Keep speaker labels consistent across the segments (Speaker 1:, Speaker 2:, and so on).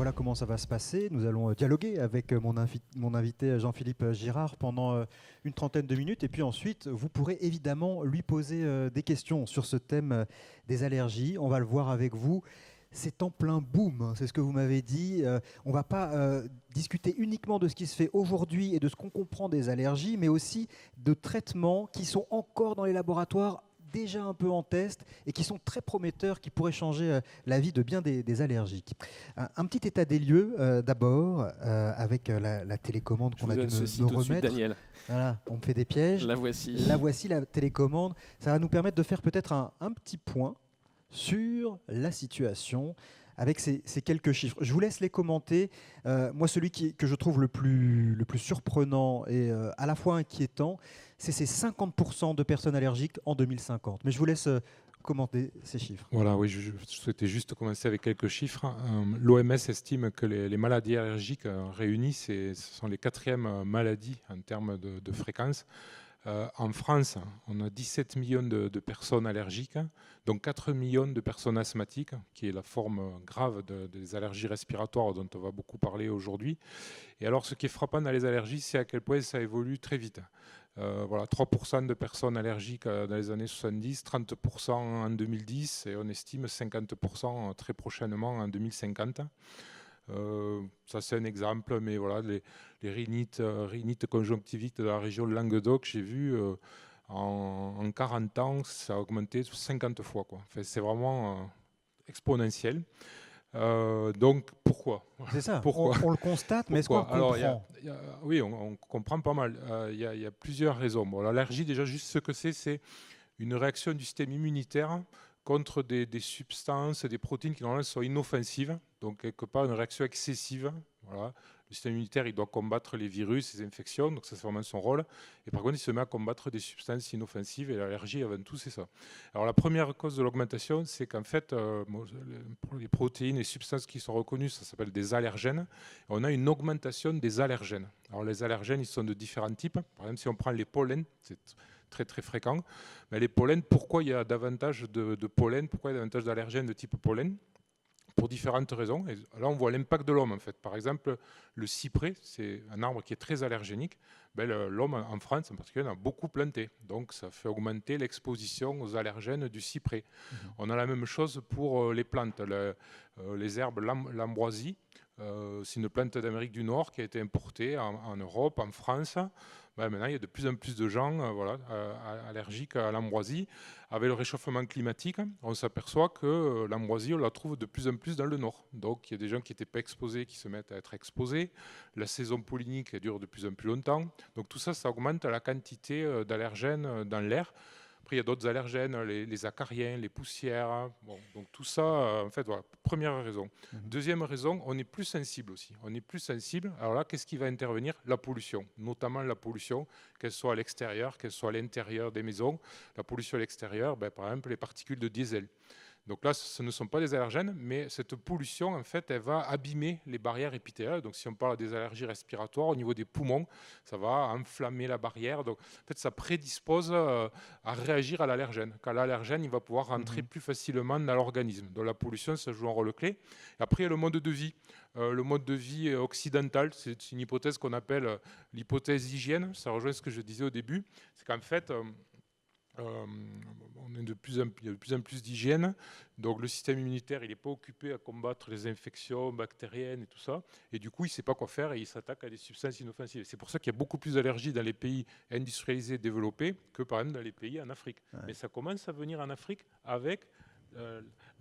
Speaker 1: voilà comment ça va se passer. Nous allons dialoguer avec mon invité Jean-Philippe Girard pendant une trentaine de minutes. Et puis ensuite, vous pourrez évidemment lui poser des questions sur ce thème des allergies. On va le voir avec vous. C'est en plein boom, hein, c'est ce que vous m'avez dit. On ne va pas discuter uniquement de ce qui se fait aujourd'hui et de ce qu'on comprend des allergies, mais aussi de traitements qui sont encore dans les laboratoires, déjà un peu en test et qui sont très prometteurs, qui pourraient changer la vie de bien des allergiques. Un petit état des lieux d'abord, avec la télécommande qu'on a dû me
Speaker 2: tout de suite,
Speaker 1: remettre.
Speaker 2: Daniel.
Speaker 1: Voilà, on me fait des pièges.
Speaker 2: La voici.
Speaker 1: La voici, la télécommande. Ça va nous permettre de faire peut-être un petit point sur la situation avec ces quelques chiffres. Je vous laisse les commenter. Moi, celui que je trouve le plus surprenant et à la fois inquiétant, c'est ces 50% de personnes allergiques en 2050. Mais je vous laisse commenter ces chiffres.
Speaker 3: Voilà, oui, je souhaitais juste commencer avec quelques chiffres. L'OMS estime que les maladies allergiques réunies, ce sont les quatrièmes maladies en termes de fréquence. En France, on a 17 millions de personnes allergiques, donc 4 millions de personnes asthmatiques, qui est la forme grave des allergies respiratoires dont on va beaucoup parler aujourd'hui. Et alors, ce qui est frappant dans les allergies, c'est à quel point ça évolue très vite. Voilà, 3% de personnes allergiques dans les années 70, 30% en 2010, et on estime 50% très prochainement en 2050. Ça c'est un exemple, mais voilà, les rhinites conjonctivites de la région de Languedoc, j'ai vu en 40 ans, ça a augmenté 50 fois, quoi. Enfin, c'est vraiment exponentiel. Donc pourquoi?
Speaker 1: C'est ça,
Speaker 3: Pourquoi?
Speaker 1: on le constate, mais est-ce qu'on le comprend?
Speaker 3: Alors, oui, on comprend pas mal. Il y a plusieurs raisons. Bon, l'allergie, déjà, juste ce que c'est une réaction du système immunitaire contre des substances, des protéines qui normalement sont inoffensives, donc quelque part une réaction excessive. Voilà. Le système immunitaire, il doit combattre les virus, les infections, donc ça c'est vraiment son rôle. Et par contre, il se met à combattre des substances inoffensives, et l'allergie, avant tout, c'est ça. Alors la première cause de l'augmentation, c'est qu'en fait, les protéines, les substances qui sont reconnues, ça s'appelle des allergènes. Et on a une augmentation des allergènes. Alors les allergènes, ils sont de différents types. Par exemple, si on prend les pollens, c'est très très fréquent. Mais les pollens, pourquoi il y a davantage de pollen, pourquoi il y a davantage d'allergènes de type pollen? Pour différentes raisons. Et là, on voit l'impact de l'homme, en fait. Par exemple, le cyprès, c'est un arbre qui est très allergénique. Ben, l'homme, en France, en particulier, en a beaucoup planté. Donc, ça fait augmenter l'exposition aux allergènes du cyprès. On a la même chose pour les plantes. Les herbes, l'ambroisie, c'est une plante d'Amérique du Nord qui a été importée en Europe, en France. Ben, maintenant, il y a de plus en plus de gens allergiques à l'ambroisie. Avec le réchauffement climatique, on s'aperçoit que l'ambroisie, on la trouve de plus en plus dans le nord. Donc, il y a des gens qui n'étaient pas exposés qui se mettent à être exposés. La saison pollinique dure de plus en plus longtemps. Donc, tout ça, ça augmente la quantité d'allergènes dans l'air. Après, il y a d'autres allergènes, les acariens, les poussières. Bon, donc tout ça, en fait, voilà, première raison. Deuxième raison, on est plus sensible aussi. On est plus sensible. Alors là, qu'est-ce qui va intervenir? La pollution, notamment la pollution, qu'elle soit à l'extérieur, qu'elle soit à l'intérieur des maisons. La pollution à l'extérieur, ben, par exemple, les particules de diesel. Donc là, ce ne sont pas des allergènes, mais cette pollution, en fait, elle va abîmer les barrières épithéliales. Donc si on parle des allergies respiratoires, au niveau des poumons, ça va enflammer la barrière. Donc en fait, ça prédispose à réagir à l'allergène. Quand l'allergène, il va pouvoir rentrer plus facilement dans l'organisme. Donc la pollution, ça joue un rôle clé. Et après, il y a le mode de vie. Le mode de vie occidental, c'est une hypothèse qu'on appelle l'hypothèse hygiène. Ça rejoint ce que je disais au début. C'est qu'en fait... on est de plus en plus d'hygiène, donc le système immunitaire il n'est pas occupé à combattre les infections bactériennes et tout ça, et du coup il ne sait pas quoi faire et il s'attaque à des substances inoffensives. C'est pour ça qu'il y a beaucoup plus d'allergies dans les pays industrialisés développés que par exemple dans les pays en Afrique. Ouais. Mais ça commence à venir en Afrique avec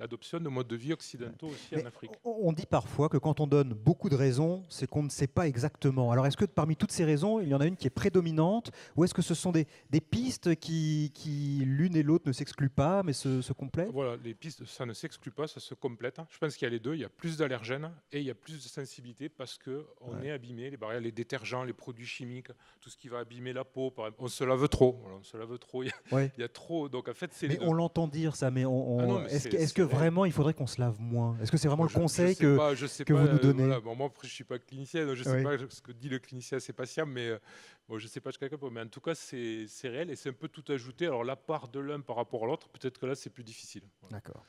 Speaker 3: l'adoption de modes de vie occidentaux aussi en Afrique.
Speaker 1: On dit parfois que quand on donne beaucoup de raisons, c'est qu'on ne sait pas exactement. Alors est-ce que parmi toutes ces raisons, il y en a une qui est prédominante, ou est-ce que ce sont des pistes qui l'une et l'autre ne s'excluent pas, mais se complètent?
Speaker 3: Voilà, les pistes, ça ne s'exclut pas, ça se complète. Je pense qu'il y a les deux, il y a plus d'allergènes et il y a plus de sensibilité parce qu'on est abîmé, les barrières, les détergents, les produits chimiques, tout ce qui va abîmer la peau. Par exemple. On se lave trop, il y a trop. Donc en fait, c'est
Speaker 1: mais on l'entend dire ça, mais est-ce que vraiment il faudrait qu'on se lave moins? Est-ce que c'est vraiment le conseil
Speaker 3: je sais
Speaker 1: que
Speaker 3: pas,
Speaker 1: vous nous donnez?
Speaker 3: voilà, bon, moi après, je suis pas clinicien, donc je sais
Speaker 1: Oui.
Speaker 3: pas ce que dit le clinicien à ses patients, mais bon, je sais pas jusqu'à quel point, mais en tout cas, c'est réel et c'est un peu tout ajouté. Alors, la part de l'un par rapport à l'autre, peut-être que là, c'est plus difficile. Voilà.
Speaker 1: D'accord.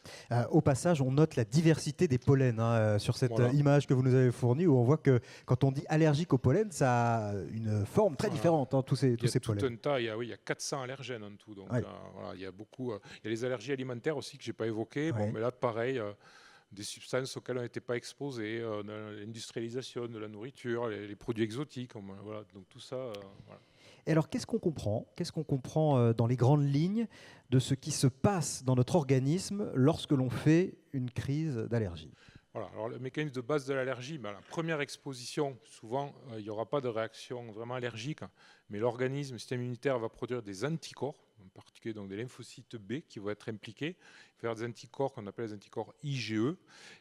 Speaker 1: Au passage, on note la diversité des pollens sur cette
Speaker 3: Voilà.
Speaker 1: image que vous nous avez fournie, où on voit que quand on dit allergique au pollen, ça a une forme très
Speaker 3: Voilà.
Speaker 1: différente, tous ces
Speaker 3: Il y a tout
Speaker 1: pollens.
Speaker 3: un tas, oui, il y a 400 allergènes en tout, donc
Speaker 1: Ouais.
Speaker 3: voilà, il y a beaucoup. Il y a les allergies alimentaires aussi que j'ai pas évoquées. Bon,
Speaker 1: Ouais.
Speaker 3: mais là, pareil. Des substances auxquelles on n'était pas exposé, l'industrialisation de la nourriture, les produits exotiques, voilà, donc tout ça. Voilà.
Speaker 1: Et alors, qu'est-ce qu'on comprend? Qu'est-ce qu'on comprend dans les grandes lignes de ce qui se passe dans notre organisme lorsque l'on fait une crise d'allergie?
Speaker 3: Voilà. Alors, le mécanisme de base de l'allergie, la première exposition, souvent, il n'y aura pas de réaction vraiment allergique, mais l'organisme, le système immunitaire va produire des anticorps, en particulier donc des lymphocytes B qui vont être impliqués, faire des anticorps qu'on appelle les anticorps IgE.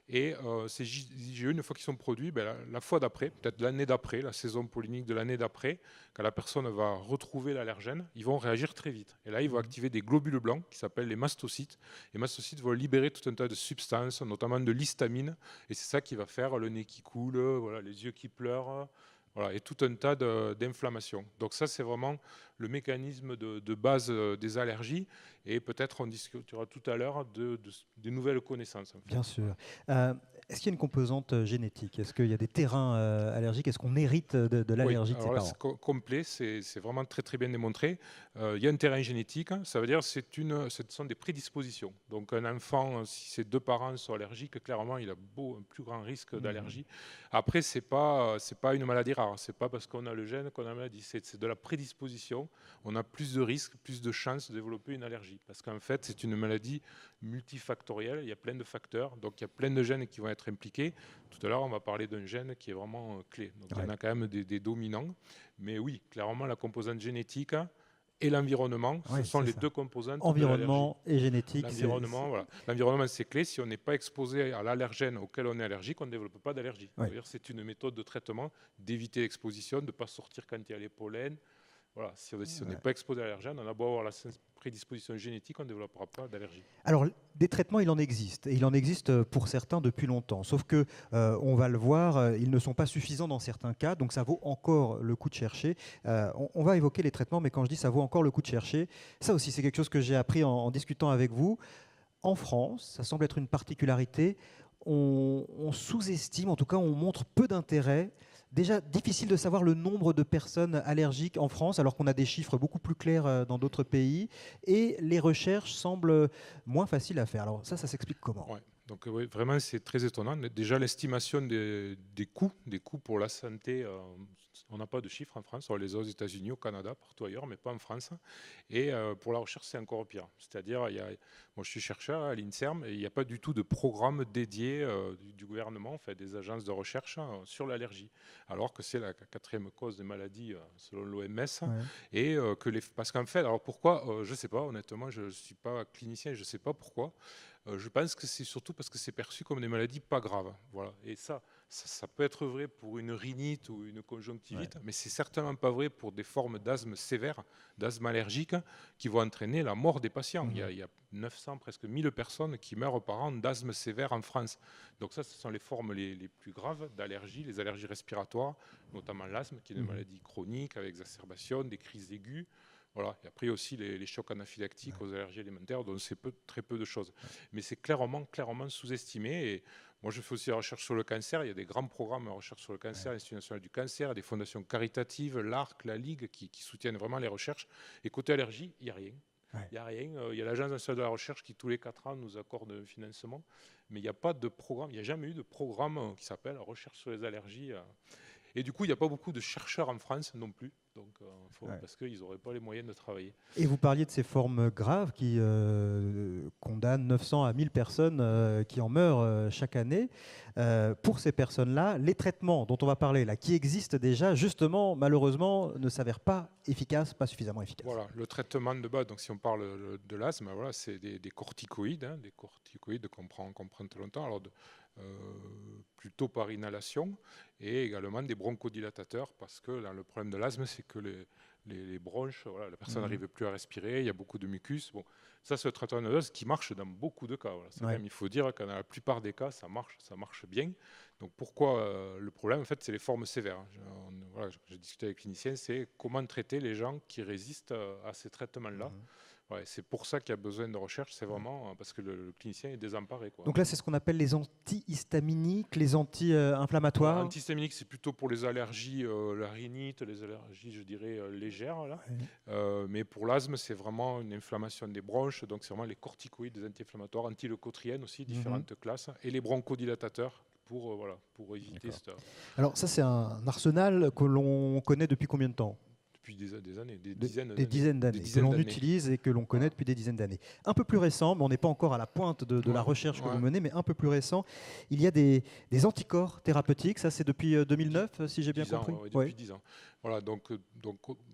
Speaker 3: Et ces IgE, une fois qu'ils sont produits, la fois d'après, peut-être l'année d'après, la saison pollinique de l'année d'après, quand la personne va retrouver l'allergène, ils vont réagir très vite. Et là, ils vont activer des globules blancs qui s'appellent les mastocytes. Les mastocytes vont libérer tout un tas de substances, notamment de l'histamine. Et c'est ça qui va faire le nez qui coule, voilà, les yeux qui pleurent, voilà, et tout un tas d'inflammations. Donc ça, c'est vraiment le mécanisme de base des allergies. Et peut-être on discutera tout à l'heure des nouvelles connaissances. En fait.
Speaker 1: Bien sûr. Est-ce qu'il y a une composante génétique? Est-ce qu'il y a des terrains allergiques? Est-ce qu'on hérite de l'allergie de ses
Speaker 3: alors là,
Speaker 1: parents?
Speaker 3: c'est complet, c'est vraiment très très bien démontré. Il y a un terrain génétique, ça veut dire ce sont des prédispositions. Donc un enfant, si ses deux parents sont allergiques, clairement, il a un plus grand risque d'allergie. Après, c'est pas une maladie rare. C'est pas parce qu'on a le gène qu'on a la maladie. C'est de la prédisposition. On a plus de risques, plus de chances de développer une allergie. Parce qu'en fait, c'est une maladie multifactorielle. Il y a plein de facteurs. Donc il y a plein de gènes qui vont être impliqués. Tout à l'heure, on va parler d'un gène qui est vraiment clé. Donc il y en a quand même des dominants. Mais oui, clairement, la composante génétique et l'environnement, ce sont les deux composantes de l'allergie.
Speaker 1: Environnement et génétique.
Speaker 3: L'environnement, voilà. L'environnement, c'est clé. Si on n'est pas exposé à l'allergène auquel on est allergique, on ne développe pas d'allergie. C'est une méthode de traitement d'éviter l'exposition, de ne pas sortir quand il y a les pollens. Voilà. Si on n'est pas exposé à l'allergène, on a beau avoir la prédisposition génétique, on ne développera pas d'allergie.
Speaker 1: Alors, des traitements, il en existe. Et il en existe pour certains depuis longtemps. Sauf que, on va le voir, ils ne sont pas suffisants dans certains cas. Donc, ça vaut encore le coup de chercher. On va évoquer les traitements, mais quand je dis ça vaut encore le coup de chercher, ça aussi, c'est quelque chose que j'ai appris en discutant avec vous. En France, ça semble être une particularité. On sous-estime, en tout cas, on montre peu d'intérêt. Déjà, difficile de savoir le nombre de personnes allergiques en France, alors qu'on a des chiffres beaucoup plus clairs dans d'autres pays. Et les recherches semblent moins faciles à faire. Alors ça s'explique comment?
Speaker 3: Donc oui, vraiment, c'est très étonnant. Déjà, l'estimation des coûts pour la santé, on n'a pas de chiffres en France. On les a aux États-Unis, au Canada, partout ailleurs, mais pas en France. Et pour la recherche, c'est encore pire. C'est-à-dire, moi, je suis chercheur à l'INSERM et il n'y a pas du tout de programme dédié du gouvernement, enfin, des agences de recherche sur l'allergie, alors que c'est la quatrième cause des maladies selon l'OMS. Et parce qu'en fait, alors pourquoi je ne sais pas, honnêtement, je ne suis pas clinicien, je ne sais pas pourquoi. Je pense que c'est surtout parce que c'est perçu comme des maladies pas graves. Voilà. Et ça peut être vrai pour une rhinite ou une conjonctivite, mais c'est certainement pas vrai pour des formes d'asthme sévère, d'asthme allergique, qui vont entraîner la mort des patients. Il y a 900, presque 1000 personnes qui meurent par an d'asthme sévère en France. Donc ça, ce sont les formes les plus graves d'allergie, les allergies respiratoires, notamment l'asthme, qui est une maladie chronique avec exacerbation, des crises aiguës. Voilà. Et après aussi les chocs anaphylactiques aux allergies alimentaires, dont c'est très peu de choses. Mais c'est clairement sous-estimé. Et moi, je fais aussi la recherche sur le cancer. Il y a des grands programmes de recherche sur le cancer, l'Institut national du cancer, des fondations caritatives, l'ARC, la Ligue, qui soutiennent vraiment les recherches. Et côté allergie, il n'y a rien. Il n'y a rien. Il y a l'Agence nationale de la recherche qui, tous les 4 ans, nous accorde un financement. Mais il n'y a pas de programme, il n'y a jamais eu de programme qui s'appelle Recherche sur les allergies. Et du coup, il n'y a pas beaucoup de chercheurs en France non plus, donc, parce qu'ils n'auraient pas les moyens de travailler.
Speaker 1: Et vous parliez de ces formes graves qui condamnent 900 à 1000 personnes qui en meurent chaque année. Pour ces personnes-là, les traitements dont on va parler, là, qui existent déjà, justement, malheureusement, ne s'avèrent pas efficaces, pas suffisamment efficaces.
Speaker 3: Voilà, le traitement de base, donc si on parle de l'asthme, voilà, c'est des corticoïdes, des corticoïdes qu'on prend très longtemps. Alors plutôt par inhalation, et également des bronchodilatateurs, parce que là, le problème de l'asthme, c'est que les bronches, voilà, la personne
Speaker 1: Mhm.
Speaker 3: n'arrive plus à respirer, il y a beaucoup de mucus. Bon, ça, c'est le traitement nasal qui marche dans beaucoup de cas. Voilà. Quand même, il faut dire que dans la plupart des cas, ça marche bien. Donc pourquoi le problème, en fait, c'est les formes sévères. Voilà, j'ai discuté avec les cliniciens, c'est comment traiter les gens qui résistent à ces traitements-là.
Speaker 1: Mhm.
Speaker 3: Ouais, c'est pour ça qu'il y a besoin de recherche, c'est vraiment parce que le clinicien est désemparé, quoi.
Speaker 1: Donc là, c'est ce qu'on appelle les antihistaminiques, les
Speaker 3: Voilà,
Speaker 1: anti-inflammatoires.
Speaker 3: antihistaminique, c'est plutôt pour les allergies, la rhinite, les allergies, je dirais, légères. Là.
Speaker 1: Ouais.
Speaker 3: Mais pour l'asthme, c'est vraiment une inflammation des bronches. Donc, c'est vraiment les corticoïdes, des anti-inflammatoires, antileucotriennes aussi, différentes classes, et les bronchodilatateurs pour éviter
Speaker 1: D'accord.
Speaker 3: ça.
Speaker 1: Alors ça, c'est un arsenal que l'on connaît depuis combien de temps?
Speaker 3: Depuis des années, des
Speaker 1: Des
Speaker 3: dizaines
Speaker 1: dizaines
Speaker 3: d'années.
Speaker 1: d'années, que l'on utilise et que l'on connaît
Speaker 3: Voilà.
Speaker 1: depuis des dizaines d'années. Un peu plus récent, mais on n'est pas encore à la pointe de la
Speaker 3: Ouais,
Speaker 1: recherche que vous
Speaker 3: ouais.
Speaker 1: menez, mais un peu plus récent, il y a des anticorps thérapeutiques, ça c'est depuis 2009, si j'ai bien
Speaker 3: 10 ans,
Speaker 1: compris.
Speaker 3: ouais, depuis 10 ans. Voilà, donc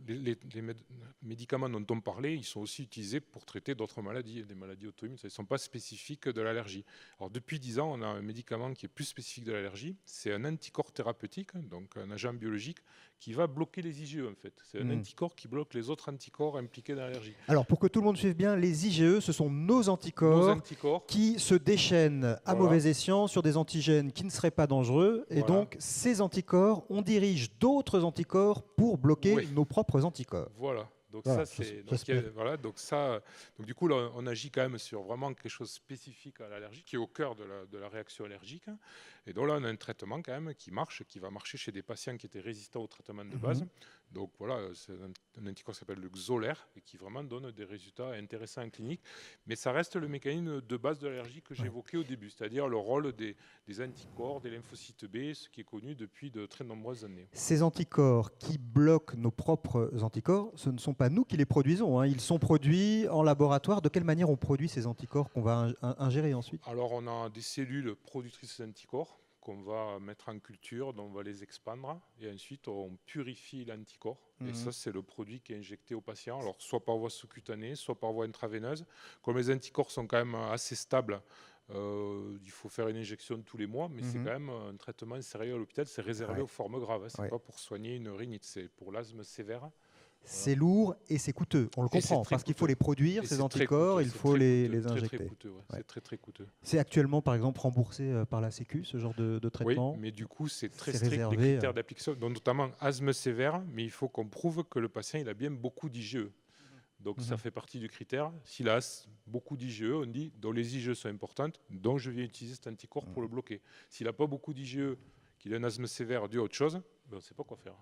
Speaker 3: les médicaments dont on parlait, ils sont aussi utilisés pour traiter d'autres maladies, des maladies auto-immunes. Ils ne sont pas spécifiques de l'allergie. Alors depuis 10 ans, on a un médicament qui est plus spécifique de l'allergie. C'est un anticorps thérapeutique, donc un agent biologique qui va bloquer les IgE en fait. C'est un anticorps qui bloque les autres anticorps impliqués dans l'allergie.
Speaker 1: Alors pour que tout le monde suive bien, les IgE, ce sont nos anticorps qui se déchaînent à mauvais escient sur des antigènes qui ne seraient pas dangereux. Et donc ces anticorps, on dirige d'autres anticorps pour bloquer nos propres anticorps.
Speaker 3: Voilà. Donc
Speaker 1: voilà,
Speaker 3: ça, c'est donc du coup là, on agit quand même sur vraiment quelque chose de spécifique à l'allergie, qui est au cœur de la réaction allergique. Et donc là, on a un traitement quand même qui marche, qui va marcher chez des patients qui étaient résistants au traitement de base. Donc voilà, c'est un anticorps qui s'appelle le Xolair et qui vraiment donne des résultats intéressants en clinique. Mais ça reste le mécanisme de base de l'allergie que j'évoquais au début, c'est-à-dire le rôle des anticorps, des lymphocytes B, ce qui est connu depuis de très nombreuses années.
Speaker 1: Ces anticorps qui bloquent nos propres anticorps, ce ne sont pas nous qui les produisons. Ils sont produits en laboratoire. De quelle manière on produit ces anticorps qu'on va ingérer ensuite?
Speaker 3: Alors on a des cellules productrices d'anticorps qu'on va mettre en culture, dont on va les expandre, et ensuite on purifie l'anticorps. Et ça, c'est le produit qui est injecté au patient, alors soit par voie sous-cutanée, soit par voie intraveineuse. Comme les anticorps sont quand même assez stables, il faut faire une injection tous les mois, mais c'est quand même un traitement sérieux à l'hôpital. C'est réservé aux formes graves, c'est pas pour soigner une rhinite, c'est pour l'asthme sévère.
Speaker 1: C'est lourd et c'est coûteux, on le comprend, parce qu'il faut les produire, ces anticorps, il faut les injecter.
Speaker 3: C'est très coûteux.
Speaker 1: C'est actuellement, par exemple, remboursé par la Sécu, ce genre de traitement?
Speaker 3: Oui, mais du coup, c'est très strict,
Speaker 1: réservé,
Speaker 3: les critères d'application, notamment asthme sévère, mais il faut qu'on prouve que le patient il a bien beaucoup d'IgE. Donc ça fait partie du critère. S'il a beaucoup d'IgE, on dit, dont les IgE sont importantes, donc je viens utiliser cet anticorps pour le bloquer. S'il n'a pas beaucoup d'IgE, qu'il a un asthme sévère dû à autre chose, on ne sait pas quoi faire.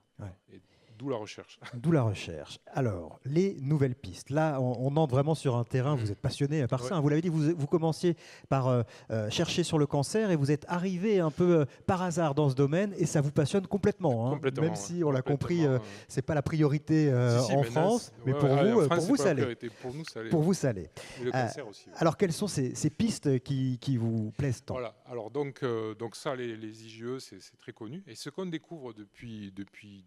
Speaker 3: Et d'où la recherche.
Speaker 1: D'où la recherche. Alors, les nouvelles pistes. Là, on entre vraiment sur un terrain, vous êtes passionné par ça. Vous l'avez dit, vous commenciez par chercher sur le cancer et vous êtes arrivé un peu par hasard dans ce domaine et ça vous passionne complètement. Même si, on l'a compris, ce n'est pas la priorité en France, mais pour vous, ça l'est. Pour vous, ça l'est.
Speaker 3: Et le cancer aussi.
Speaker 1: Alors, quelles sont ces pistes qui vous plaisent tant?
Speaker 3: Voilà. Alors, donc ça, les IgE, c'est très connu. Et ce qu'on découvre depuis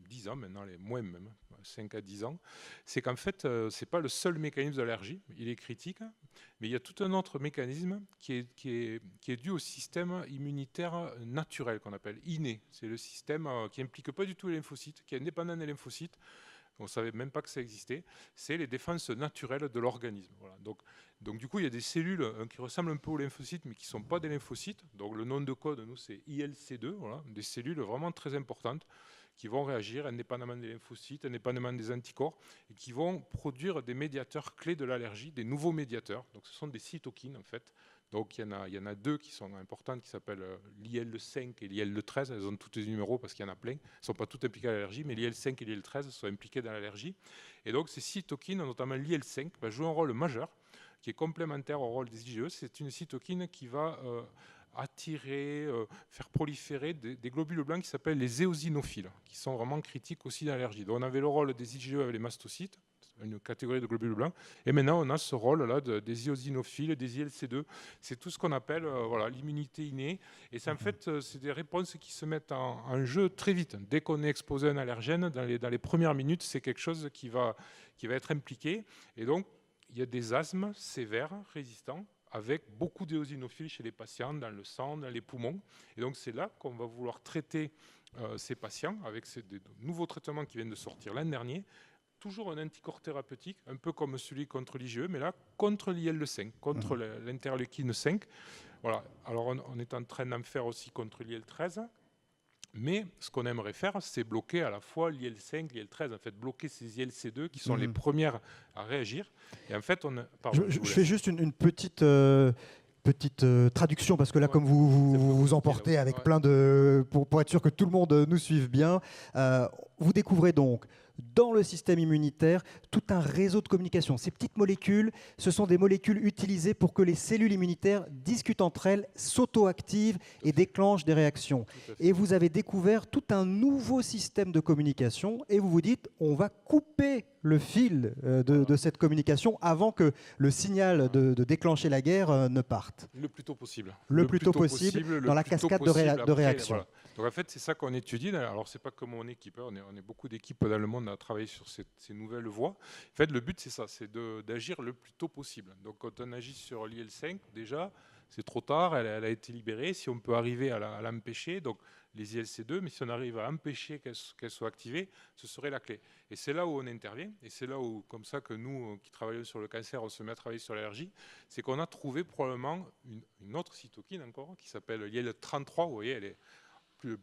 Speaker 3: 10 ans maintenant, moins même, 5 à 10 ans, c'est qu'en fait, ce n'est pas le seul mécanisme d'allergie, il est critique, mais il y a tout un autre mécanisme qui est dû au système immunitaire naturel qu'on appelle inné. C'est le système qui n'implique pas du tout les lymphocytes, qui est indépendant des lymphocytes. On ne savait même pas que ça existait. C'est les défenses naturelles de l'organisme. Voilà. Donc du coup, il y a des cellules qui ressemblent un peu aux lymphocytes, mais qui ne sont pas des lymphocytes. Donc le nom de code, nous, c'est ILC2, voilà, des cellules vraiment très importantes qui vont réagir indépendamment des lymphocytes, indépendamment des anticorps, et qui vont produire des médiateurs clés de l'allergie, des nouveaux médiateurs. Donc ce sont des cytokines, en fait. Donc il y en a deux qui sont importantes, qui s'appellent l'IL5 et l'IL13. Elles ont tous les numéros parce qu'il y en a plein. Elles ne sont pas toutes impliquées à l'allergie, mais l'IL5 et l'IL13 sont impliquées dans l'allergie. Et donc ces cytokines, notamment l'IL5, va jouer un rôle majeur, qui est complémentaire au rôle des IgE. C'est une cytokine qui va attirer, faire proliférer des globules blancs qui s'appellent les éosinophiles, qui sont vraiment critiques aussi dans l'allergie. Donc on avait le rôle des IgE avec les mastocytes, une catégorie de globules blancs, et maintenant on a ce rôle-là des éosinophiles, des ILC2. C'est tout ce qu'on appelle l'immunité innée. Et c'est en fait, c'est des réponses qui se mettent en jeu très vite. Dès qu'on est exposé à un allergène, dans les premières minutes, c'est quelque chose qui va être impliqué. Et donc, il y a des asthmes sévères, résistants, avec beaucoup d'éosinophiles chez les patients, dans le sang, dans les poumons. Et donc c'est là qu'on va vouloir traiter ces patients avec des nouveaux traitements qui viennent de sortir l'an dernier. Toujours un anticorps thérapeutique, un peu comme celui contre l'IgE, mais là contre l'IL-5, contre l'interleukine 5. Voilà. Alors on est en train d'en faire aussi contre l'IL-13. Mais ce qu'on aimerait faire, c'est bloquer à la fois l'IL-5, l'IL-13, en fait, bloquer ces ILC2 qui sont les premières à réagir. Et en fait,
Speaker 1: je fais juste une petite traduction, parce que là, comme vous emportez avec plein de... Pour être sûr que tout le monde nous suive bien, vous découvrez donc dans le système immunitaire tout un réseau de communication. Ces petites molécules, ce sont des molécules utilisées pour que les cellules immunitaires discutent entre elles, s'auto-activent et déclenchent des réactions. Et vous avez découvert tout un nouveau système de communication et vous vous dites, on va couper le fil de cette communication avant que le signal de déclencher la guerre ne parte.
Speaker 3: Le plus tôt possible.
Speaker 1: Le plus tôt possible dans la cascade de réactions.
Speaker 3: Voilà. Donc en fait, c'est ça qu'on étudie. Alors c'est pas que mon équipe, on est beaucoup d'équipes dans le monde à travailler sur ces nouvelles voies. En fait, le but c'est ça, c'est d'agir le plus tôt possible. Donc quand on agit sur l'IL-5, déjà, c'est trop tard, elle a été libérée. Si on peut arriver à l'empêcher, donc les ILC2, mais si on arrive à empêcher qu'elles soient activées, ce serait la clé. Et c'est là où on intervient, et c'est là où, comme ça que nous, qui travaillons sur le cancer, on se met à travailler sur l'allergie, c'est qu'on a trouvé probablement une autre cytokine encore, qui s'appelle l'IL-33, vous voyez, elle est...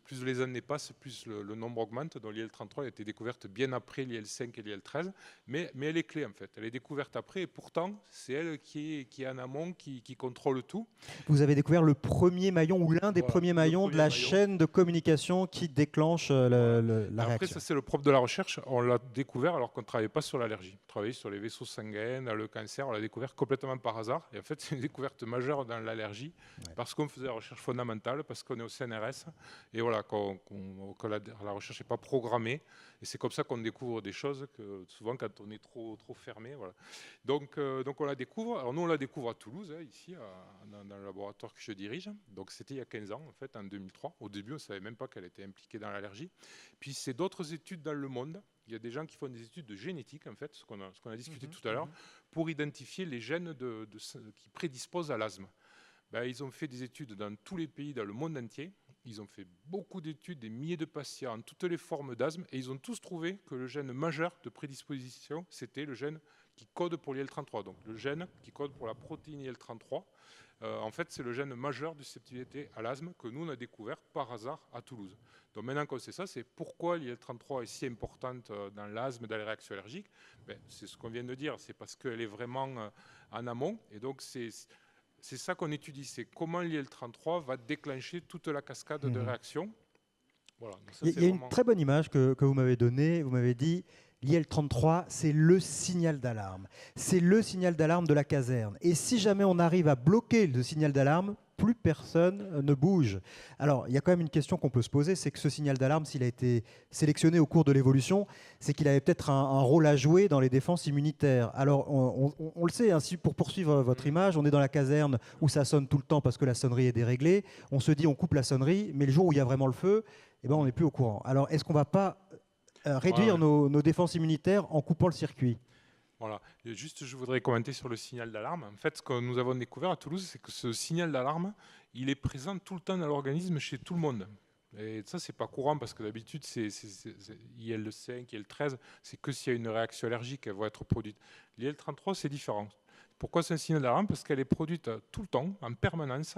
Speaker 3: Plus les années passent, plus le nombre augmente. Donc l'IL-33 a été découverte bien après l'IL-5 et l'IL-13, mais elle est clé en fait. Elle est découverte après et pourtant c'est elle qui est en amont, qui contrôle tout.
Speaker 1: Vous avez découvert le premier maillon ou l'un des premiers maillons de la chaîne de communication qui déclenche la réaction.
Speaker 3: Après ça c'est le propre de la recherche. On l'a découvert alors qu'on ne travaillait pas sur l'allergie. On travaillait sur les vaisseaux sanguins, le cancer. On l'a découvert complètement par hasard. Et en fait c'est une découverte majeure dans l'allergie parce qu'on faisait la recherche fondamentale, parce qu'on est au CNRS. Et voilà, que la recherche n'est pas programmée. Et c'est comme ça qu'on découvre des choses que souvent quand on est trop fermé. Voilà. Donc on la découvre. Alors nous, on la découvre à Toulouse, ici, dans le laboratoire que je dirige. Donc c'était il y a 15 ans, en fait, en 2003. Au début, on ne savait même pas qu'elle était impliquée dans l'allergie. Puis c'est d'autres études dans le monde. Il y a des gens qui font des études de génétique, en fait, ce qu'on a discuté tout à l'heure, pour identifier les gènes qui prédisposent à l'asthme. Ben, ils ont fait des études dans tous les pays, dans le monde entier. Ils ont fait beaucoup d'études, des milliers de patients, toutes les formes d'asthme, et ils ont tous trouvé que le gène majeur de prédisposition, c'était le gène qui code pour l'IL-33. Donc le gène qui code pour la protéine IL-33, en fait, c'est le gène majeur de susceptibilité à l'asthme que nous, on a découvert par hasard à Toulouse. Donc maintenant qu'on sait ça, c'est pourquoi l'IL-33 est si importante dans l'asthme et dans les réactions allergiques. Ben, c'est ce qu'on vient de dire, c'est parce qu'elle est vraiment en amont, et donc c'est ça qu'on étudie, c'est comment l'IL-33 va déclencher toute la cascade de réactions. Voilà,
Speaker 1: il y a une très bonne image que vous m'avez donnée. Vous m'avez dit l'IL-33, c'est le signal d'alarme. C'est le signal d'alarme de la caserne. Et si jamais on arrive à bloquer le signal d'alarme, plus personne ne bouge. Alors, il y a quand même une question qu'on peut se poser, c'est que ce signal d'alarme, s'il a été sélectionné au cours de l'évolution, c'est qu'il avait peut-être un rôle à jouer dans les défenses immunitaires. Alors, on le sait, hein, pour poursuivre votre image, on est dans la caserne où ça sonne tout le temps parce que la sonnerie est déréglée. On se dit, on coupe la sonnerie, mais le jour où il y a vraiment le feu, eh ben, on n'est plus au courant. Alors, est-ce qu'on ne va pas réduire nos défenses immunitaires en coupant le circuit ?
Speaker 3: Voilà. Et juste, je voudrais commenter sur le signal d'alarme. En fait, ce que nous avons découvert à Toulouse, c'est que ce signal d'alarme, il est présent tout le temps dans l'organisme chez tout le monde. Et ça, c'est pas courant parce que d'habitude, IL-5, IL-13, c'est que s'il y a une réaction allergique, elle va être produite. L'IL-33, c'est différent. Pourquoi c'est un signal d'alarme ? Parce qu'elle est produite tout le temps, en permanence,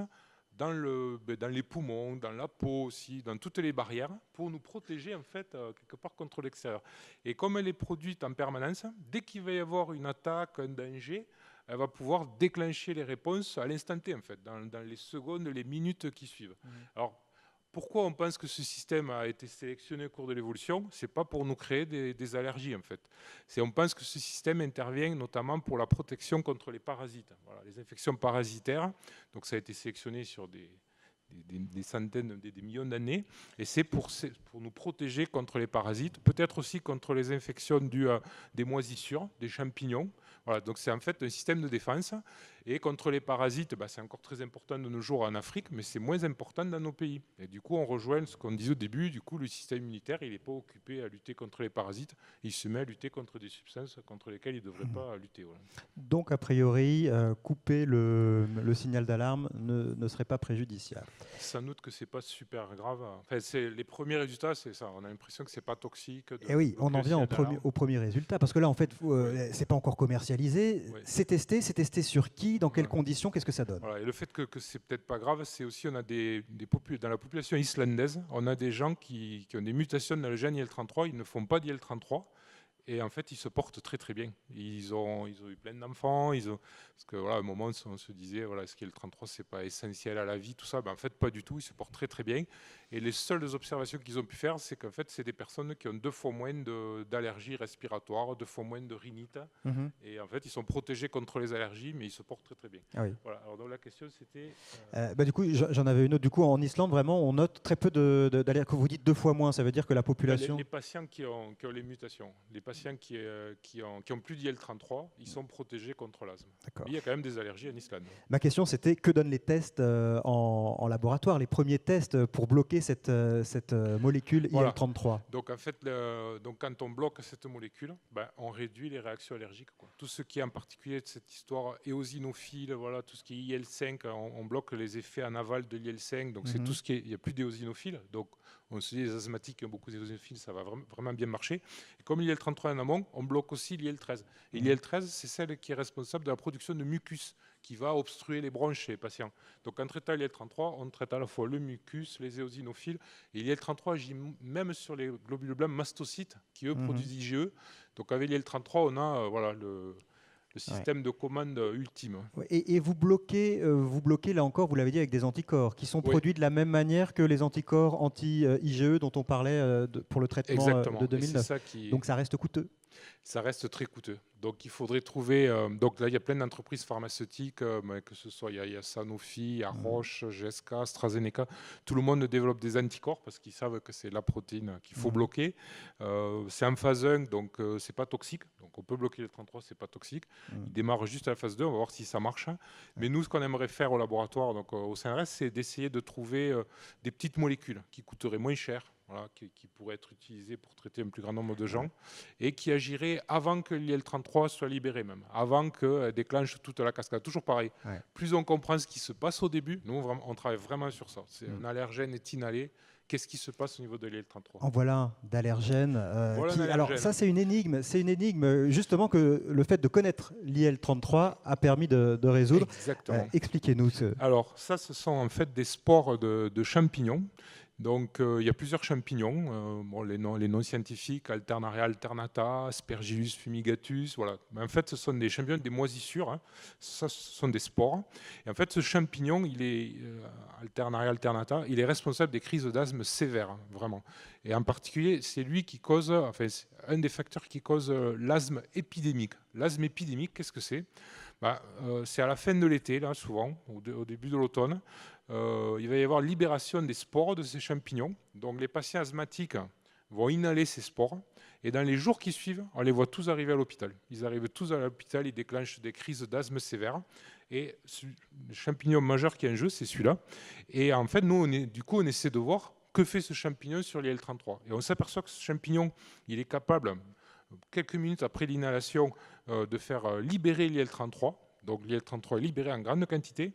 Speaker 3: dans les poumons, dans la peau aussi, dans toutes les barrières, pour nous protéger en fait quelque part contre l'extérieur. Et comme elle est produite en permanence, dès qu'il va y avoir une attaque, un danger, elle va pouvoir déclencher les réponses à l'instant T en fait, dans les secondes, les minutes qui suivent. Alors, pourquoi on pense que ce système a été sélectionné au cours de l'évolution ? C'est pas pour nous créer des allergies en fait. On pense que ce système intervient notamment pour la protection contre les parasites. Voilà, les infections parasitaires. Donc ça a été sélectionné sur des des centaines, des millions d'années. Et c'est pour nous protéger contre les parasites, peut-être aussi contre les infections dues à des moisissures, des champignons. Voilà, donc c'est en fait un système de défense. Et contre les parasites, c'est encore très important de nos jours en Afrique, mais c'est moins important dans nos pays. Et du coup, on rejoint ce qu'on disait au début, du coup, le système immunitaire, il n'est pas occupé à lutter contre les parasites, il se met à lutter contre des substances contre lesquelles il ne devrait pas lutter. Voilà.
Speaker 1: Donc, a priori, couper le signal d'alarme ne serait pas préjudiciable.
Speaker 3: Sans doute que ce n'est pas super grave. Enfin, les premiers résultats, c'est ça. On a l'impression que ce n'est pas toxique.
Speaker 1: Et oui, on en vient au premier résultat. Parce que là, en fait, ce n'est pas encore commercialisé. Oui. C'est testé sur qui, dans quelles conditions, qu'est-ce que ça donne?
Speaker 3: Voilà. Et le fait que ce n'est peut-être pas grave, c'est aussi on a dans la population islandaise, on a des gens qui ont des mutations dans le gène IL-33, ils ne font pas d'IL-33. Et en fait, ils se portent très très bien. Ils ont eu plein d'enfants. Parce que voilà, à un moment, on se disait, voilà, est-ce que le 33, c'est pas essentiel à la vie, tout ça. En fait, pas du tout. Ils se portent très très bien. Et les seules observations qu'ils ont pu faire, c'est qu'en fait, c'est des personnes qui ont 2 fois moins d'allergies respiratoires, 2 fois moins de rhinite. Et en fait, ils sont protégés contre les allergies, mais ils se portent très très bien.
Speaker 1: Ah oui.
Speaker 3: Voilà. Alors donc la question, c'était.
Speaker 1: Du coup, j'en avais une autre. Du coup, en Islande, vraiment, on note très peu d'allergies. Quand vous dites 2 fois moins, ça veut dire que la population.
Speaker 3: Les patients qui ont les mutations, les patients qui ont plus d'IL-33, ils sont protégés contre l'asthme. Mais il y a quand même des allergies en Islande.
Speaker 1: Ma question, c'était que donnent les tests en laboratoire, les premiers tests pour bloquer cette molécule IL-33?
Speaker 3: Donc en fait, quand on bloque cette molécule, on réduit les réactions allergiques. Tout ce qui est en particulier de cette histoire éosinophile, voilà, tout ce qui est IL-5, on bloque les effets en aval de l'IL-5. Donc c'est tout ce qui est, il n'y a plus d'éosinophiles. Donc on se dit les asthmatiques qui ont beaucoup d'éosinophiles, ça va vraiment bien marcher. Et comme l'IL-33 est en amont, on bloque aussi l'IL-13. Et l'IL-13, c'est celle qui est responsable de la production de mucus, qui va obstruer les bronches chez les patients. Donc en traitant l'IL-33, on traite à la fois le mucus, les éosinophiles, et l'IL-33 agit même sur les globules blancs mastocytes, qui eux produisent IgE. Donc avec l'IL-33, on a le système de commande ultime.
Speaker 1: Et vous bloquez là encore, vous l'avez dit, avec des anticorps qui sont produits de la même manière que les anticorps anti-IgE dont on parlait pour le traitement de 2009. Donc ça reste coûteux.
Speaker 3: Ça reste très coûteux. Donc il faudrait trouver. Donc là, il y a plein d'entreprises pharmaceutiques, que ce soit il y a Sanofi, il y a Roche, GSK, AstraZeneca. Tout le monde développe des anticorps parce qu'ils savent que c'est la protéine qu'il faut bloquer. C'est en phase 1, donc c'est pas toxique. Donc on peut bloquer les 33, c'est pas toxique. Il démarre juste à la phase 2, on va voir si ça marche. Mais nous, ce qu'on aimerait faire au laboratoire, donc au CNRS, c'est d'essayer de trouver des petites molécules qui coûteraient moins cher. Voilà, qui pourrait être utilisé pour traiter un plus grand nombre de gens et qui agirait avant que l'IL-33 soit libéré même, avant qu'elle déclenche toute la cascade. Toujours pareil, plus on comprend ce qui se passe au début, nous on travaille vraiment sur ça. C'est un allergène est inhalé. Qu'est-ce qui se passe au niveau de l'IL-33 ?
Speaker 1: En voilà un d'allergène. Alors ça, c'est une énigme. C'est une énigme justement que le fait de connaître l'IL-33 a permis de résoudre.
Speaker 3: Exactement.
Speaker 1: Expliquez-nous.
Speaker 3: Alors ça, ce sont en fait des spores de champignons. Donc, il y a plusieurs champignons, les noms scientifiques, Alternaria alternata, Aspergillus fumigatus, voilà. Mais en fait, ce sont des champignons, des moisissures, ça, ce sont des spores. Et en fait, ce champignon, Alternaria alternata, il est responsable des crises d'asthme sévères, vraiment. Et en particulier, c'est lui qui cause, enfin, c'est un des facteurs qui cause l'asthme épidémique. L'asthme épidémique, qu'est-ce que c'est ? C'est à la fin de l'été, là, souvent, au début de l'automne. Il va y avoir libération des spores de ces champignons. Donc les patients asthmatiques vont inhaler ces spores. Et dans les jours qui suivent, on les voit tous arriver à l'hôpital. Ils arrivent tous à l'hôpital, ils déclenchent des crises d'asthme sévères. Et le champignon majeur qui est en jeu, c'est celui-là. Et en fait, nous, on essaie de voir que fait ce champignon sur l'IL-33. Et on s'aperçoit que ce champignon, il est capable, quelques minutes après l'inhalation, de faire libérer l'IL-33. Donc l'IL-33 est libéré en grande quantité.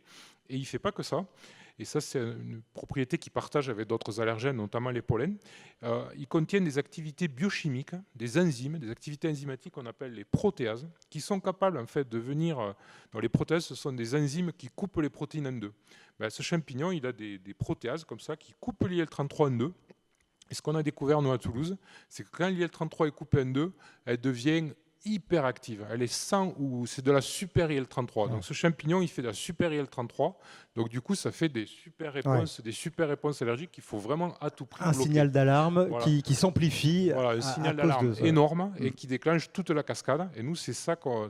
Speaker 3: Et il ne fait pas que ça. Et ça, c'est une propriété qu'il partage avec d'autres allergènes, notamment les pollens. Ils contiennent des activités biochimiques, des enzymes, des activités enzymatiques qu'on appelle les protéases, qui sont capables en fait de venir. Dans les protéases, ce sont des enzymes qui coupent les protéines en deux. Ce champignon, il a des protéases comme ça qui coupent l'IL-33 en deux. Et ce qu'on a découvert, nous, à Toulouse, c'est que quand l'IL-33 est coupée en deux, elle devient hyper active. Elle est 100 ou c'est de la super IL-33. Donc ce champignon, il fait de la super IL-33. Donc du coup, ça fait des super réponses allergiques qu'il faut vraiment à tout prix bloquer.
Speaker 1: Signal d'alarme qui s'amplifie.
Speaker 3: Voilà, un signal d'alarme énorme et qui déclenche toute la cascade. Et nous, c'est ça qu'on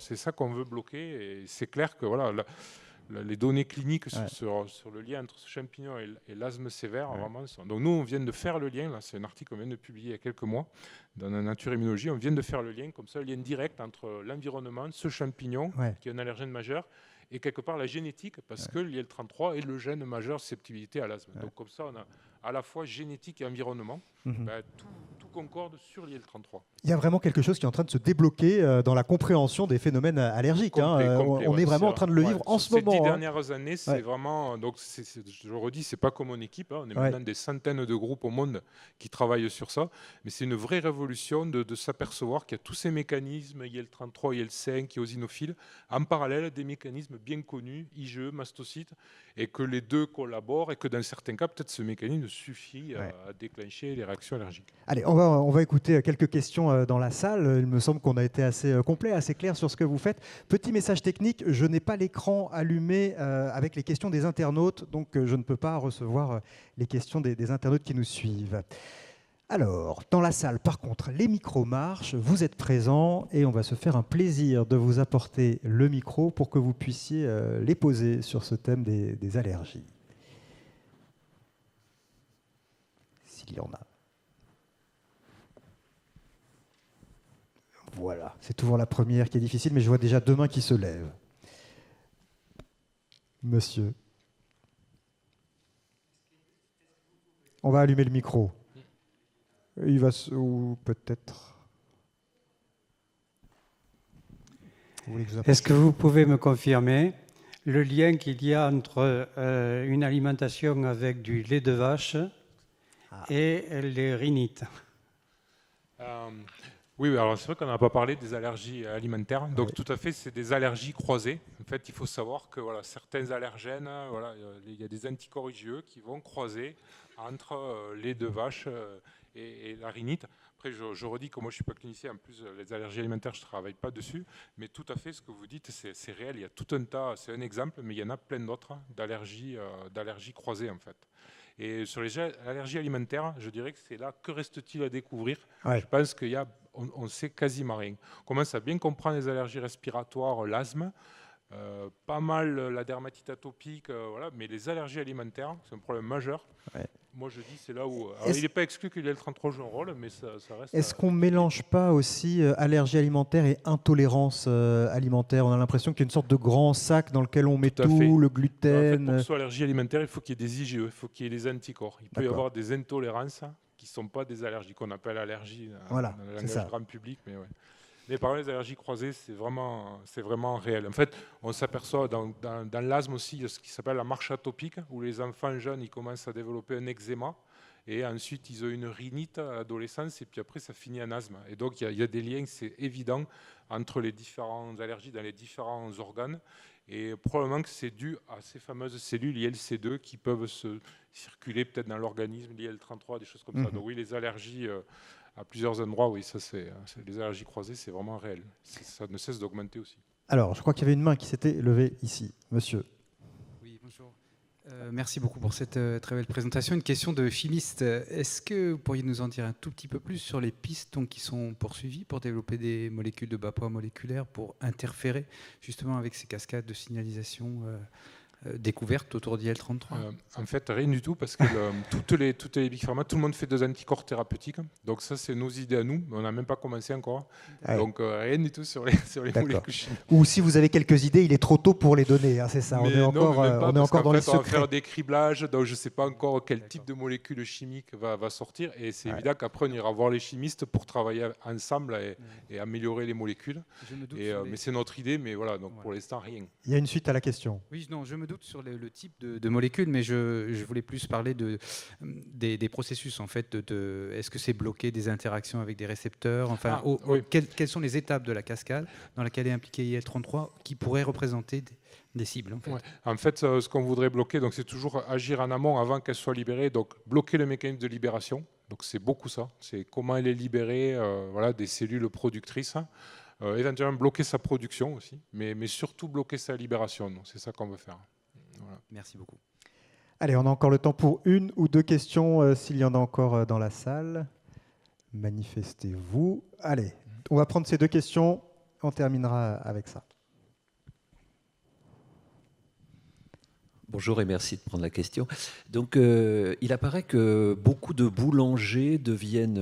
Speaker 3: veut bloquer. Et c'est clair que voilà. les données cliniques sur le lien entre ce champignon et l'asthme sévère. Vraiment, donc nous, on vient de faire le lien, là, c'est un article qu'on vient de publier il y a quelques mois dans la Nature Immunologie, on vient de faire le lien, comme ça, le lien direct entre l'environnement, ce champignon, qui est un allergène majeur, et quelque part la génétique, parce que l'IL-33 est le gène majeur de susceptibilité à l'asthme. Donc comme ça, on a à la fois génétique et environnement, tout concorde sur l'IL-33.
Speaker 1: Il y a vraiment quelque chose qui est en train de se débloquer dans la compréhension des phénomènes allergiques. On est vraiment en train de le vivre en ce moment.
Speaker 3: Ces 10 dernières années, c'est vraiment... Donc, je le redis, c'est pas comme une équipe. On est maintenant des centaines de groupes au monde qui travaillent sur ça. Mais c'est une vraie révolution de s'apercevoir qu'il y a tous ces mécanismes, IL-33, IL-5, eosinophiles, en parallèle des mécanismes bien connus, IgE, mastocytes, et que les deux collaborent et que dans certains cas, peut-être ce mécanisme suffit à déclencher les réactions allergiques.
Speaker 1: Allez, on va écouter quelques questions dans la salle. Il me semble qu'on a été assez complet, assez clair sur ce que vous faites. Petit message technique, je n'ai pas l'écran allumé avec les questions des internautes, donc je ne peux pas recevoir les questions des internautes qui nous suivent. Alors, dans la salle, par contre, les micros marchent, vous êtes présents et on va se faire un plaisir de vous apporter le micro pour que vous puissiez les poser sur ce thème des allergies. S'il y en a. Voilà, c'est toujours la première qui est difficile, mais je vois déjà 2 mains qui se lèvent. Monsieur. On va allumer le micro. Il va ou peut-être.
Speaker 2: Est-ce que vous pouvez me confirmer le lien qu'il y a entre une alimentation avec du lait de vache et les rhinites?
Speaker 3: Oui, alors c'est vrai qu'on n'a pas parlé des allergies alimentaires. Donc tout à fait, c'est des allergies croisées. En fait, il faut savoir que certains allergènes, il y a des anticorps IgE qui vont croiser entre lait de vache et la rhinite. Après, je redis que moi, je ne suis pas clinicien. En plus, les allergies alimentaires, je ne travaille pas dessus. Mais tout à fait, ce que vous dites, c'est réel. Il y a tout un tas, c'est un exemple, mais il y en a plein d'autres d'allergies croisées, en fait. Et sur les allergies alimentaires, je dirais que c'est là, que reste-t-il à découvrir? Je pense qu'on sait quasiment rien. On commence à bien comprendre les allergies respiratoires, l'asthme, pas mal la dermatite atopique, mais les allergies alimentaires, c'est un problème majeur. Moi, je dis, c'est là où... il n'est pas exclu que l'IL-33 joue un rôle, mais ça reste...
Speaker 1: Est-ce qu'on ne mélange pas aussi allergie alimentaire et intolérance alimentaire? On a l'impression qu'il y a une sorte de grand sac dans lequel on met tout, le gluten...
Speaker 3: En fait, pour que ce soit allergie alimentaire, il faut qu'il y ait des IgE, il faut qu'il y ait des anticorps. Il peut y avoir des intolérances qui ne sont pas des allergies, qu'on appelle allergies dans le langage grand public. Mais par exemple, les allergies croisées, c'est vraiment réel. En fait, on s'aperçoit dans l'asthme aussi ce qui s'appelle la marche atopique, où les enfants jeunes ils commencent à développer un eczéma, et ensuite ils ont une rhinite à l'adolescence, et puis après ça finit en asthme. Et donc il y a des liens, c'est évident, entre les différentes allergies dans les différents organes, et probablement que c'est dû à ces fameuses cellules ILC2 qui peuvent se circuler peut-être dans l'organisme, l'IL-33, des choses comme ça. Donc oui, les allergies... à plusieurs endroits, oui, les allergies croisées, c'est vraiment réel. Ça ne cesse d'augmenter aussi.
Speaker 1: Alors, je crois qu'il y avait une main qui s'était levée ici. Monsieur.
Speaker 4: Oui, bonjour. Merci beaucoup pour cette très belle présentation. Une question de chimiste. Est-ce que vous pourriez nous en dire un tout petit peu plus sur les pistes qui sont poursuivies pour développer des molécules de bas poids moléculaires pour interférer justement avec ces cascades de signalisation découverte autour d'IL-33?
Speaker 3: En fait, rien du tout, parce que toutes les big pharma, tout le monde fait des anticorps thérapeutiques. Donc ça, c'est nos idées à nous, mais on n'a même pas commencé encore. Donc rien du tout sur les molécules chimiques.
Speaker 1: Ou si vous avez quelques idées, il est trop tôt pour les donner, c'est ça. On est encore dans les secrets.
Speaker 3: On va faire des criblages, donc je ne sais pas encore quel type de molécule chimique va sortir. Et c'est évident qu'après, on ira voir les chimistes pour travailler ensemble et améliorer les molécules. Mais c'est notre idée, mais voilà, donc pour l'instant, rien.
Speaker 1: Il y a une suite à la question.
Speaker 4: Oui, non, je me doute sur le type de molécules, mais je voulais plus parler des processus, en fait. Est-ce que c'est bloquer des interactions avec des récepteurs? Enfin, quelles sont les étapes de la cascade dans laquelle est impliqué IL-33 qui pourraient représenter des cibles, en fait?
Speaker 3: En fait, ce qu'on voudrait bloquer, c'est toujours agir en amont avant qu'elle soit libérée, donc bloquer le mécanisme de libération. Donc c'est beaucoup ça, c'est comment elle est libérée des cellules productrices. Éventuellement bloquer sa production aussi, mais surtout bloquer sa libération. C'est ça qu'on veut faire. Voilà.
Speaker 4: Merci beaucoup.
Speaker 1: Allez, on a encore le temps pour 1 ou 2 questions, s'il y en a encore dans la salle. Manifestez-vous. Allez, on va prendre ces 2 questions, on terminera avec ça.
Speaker 5: Bonjour et merci de prendre la question. Donc, il apparaît que beaucoup de boulangers deviennent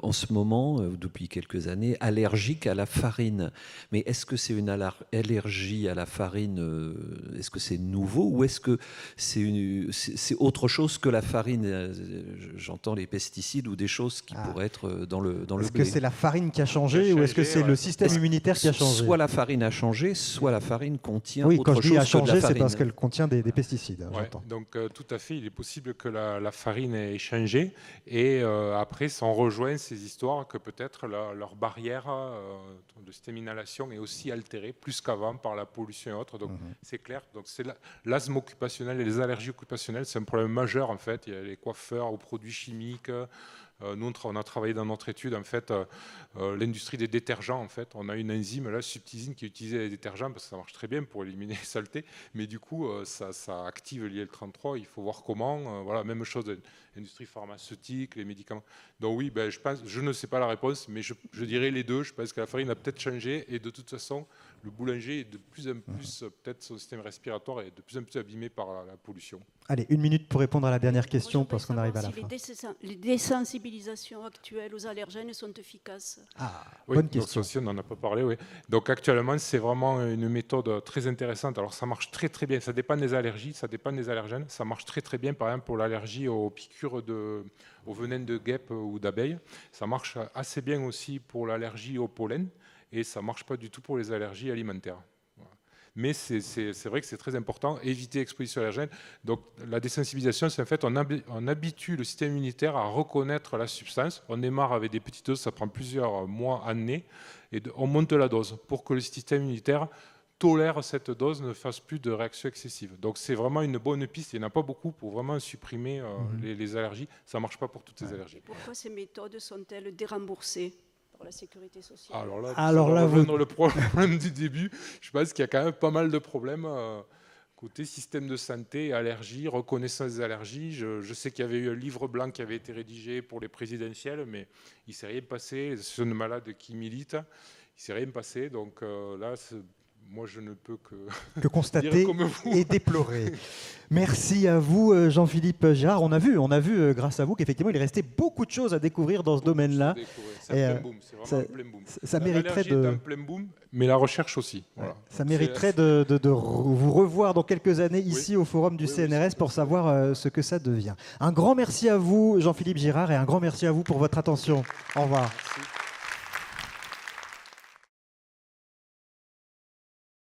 Speaker 5: en ce moment, depuis quelques années, allergiques à la farine. Mais est-ce que c'est une allergie à la farine, est-ce que c'est nouveau ou est-ce que c'est autre chose que la farine? J'entends les pesticides ou des choses qui pourraient être dans le blé.
Speaker 1: Est-ce que c'est la farine qui a changé ou est-ce que c'est le système immunitaire qui a changé?
Speaker 5: Soit la farine a changé, soit la farine contient
Speaker 1: oui,
Speaker 5: autre chose que de la farine.
Speaker 1: Oui, quand je dis a changé, c'est parce qu'elle contient des pesticides.
Speaker 3: Ouais, donc tout à fait, il est possible que la farine ait changé et après on rejoint ces histoires que peut-être leur barrière de système d'inhalation est aussi altérée plus qu'avant par la pollution et autres. Donc c'est clair. Donc c'est l'asthme occupationnel et les allergies occupationnelles, c'est un problème majeur en fait. Il y a les coiffeurs aux produits chimiques. Nous, on a travaillé dans notre étude, en fait, l'industrie des détergents, en fait. On a une enzyme, là, Subtisine, qui est utilisée dans les détergents parce que ça marche très bien pour éliminer les saletés. Mais du coup, ça active l'IL-33. Il faut voir comment. Voilà, même chose de l'industrie pharmaceutique, les médicaments. Donc oui, ben, je ne sais pas la réponse, mais je dirais les deux. Je pense que la farine a peut-être changé et de toute façon, le boulanger est de plus en plus, peut-être son système respiratoire est de plus en plus abîmé par la pollution.
Speaker 1: Allez, 1 minute pour répondre à la dernière question parce qu'on arrive à la fin.
Speaker 6: Les désensibilisations actuelles aux allergènes sont efficaces.
Speaker 1: Bonne
Speaker 3: donc
Speaker 1: question.
Speaker 3: aussi, on n'en a pas parlé. Oui. Donc actuellement, c'est vraiment une méthode très intéressante. Alors ça marche très très bien. Ça dépend des allergies, ça dépend des allergènes. Ça marche très très bien, par exemple, pour l'allergie aux piqûres au venin de guêpe ou d'abeille. Ça marche assez bien aussi pour l'allergie au pollen. Et ça ne marche pas du tout pour les allergies alimentaires. Voilà. Mais c'est vrai que c'est très important, éviter l'exposition allergène. Donc la désensibilisation, c'est en fait, on habitue le système immunitaire à reconnaître la substance. On démarre avec des petites doses, ça prend plusieurs mois, années, et on monte la dose pour que le système immunitaire tolère cette dose, ne fasse plus de réaction excessive. Donc c'est vraiment une bonne piste. Il n'y en a pas beaucoup pour vraiment supprimer les allergies. Ça ne marche pas pour toutes les allergies.
Speaker 6: Et pourquoi ces méthodes sont-elles déremboursées par la sécurité sociale?
Speaker 1: Alors là
Speaker 3: le problème du début, je pense qu'il y a quand même pas mal de problèmes côté système de santé et allergies, reconnaissance des allergies. Je sais qu'il y avait eu un livre blanc qui avait été rédigé pour les présidentielles, mais il ne s'est rien passé. Les associations de malades qui militent, il ne s'est rien passé. Donc là, moi, je ne peux que
Speaker 1: constater et déplorer. Merci à vous, Jean-Philippe Girard. On a vu grâce à vous, qu'effectivement, il restait beaucoup de choses à découvrir dans ce domaine-là.
Speaker 3: C'est un plein boom. C'est vraiment un plein boom.
Speaker 1: Ça mériterait
Speaker 3: de... un plein boom, mais la recherche aussi. Voilà.
Speaker 1: Ça mériterait de vous revoir dans quelques années ici au forum du CNRS pour savoir ce que ça devient. Un grand merci à vous, Jean-Philippe Girard, et un grand merci à vous pour votre attention. Au revoir.
Speaker 3: Merci.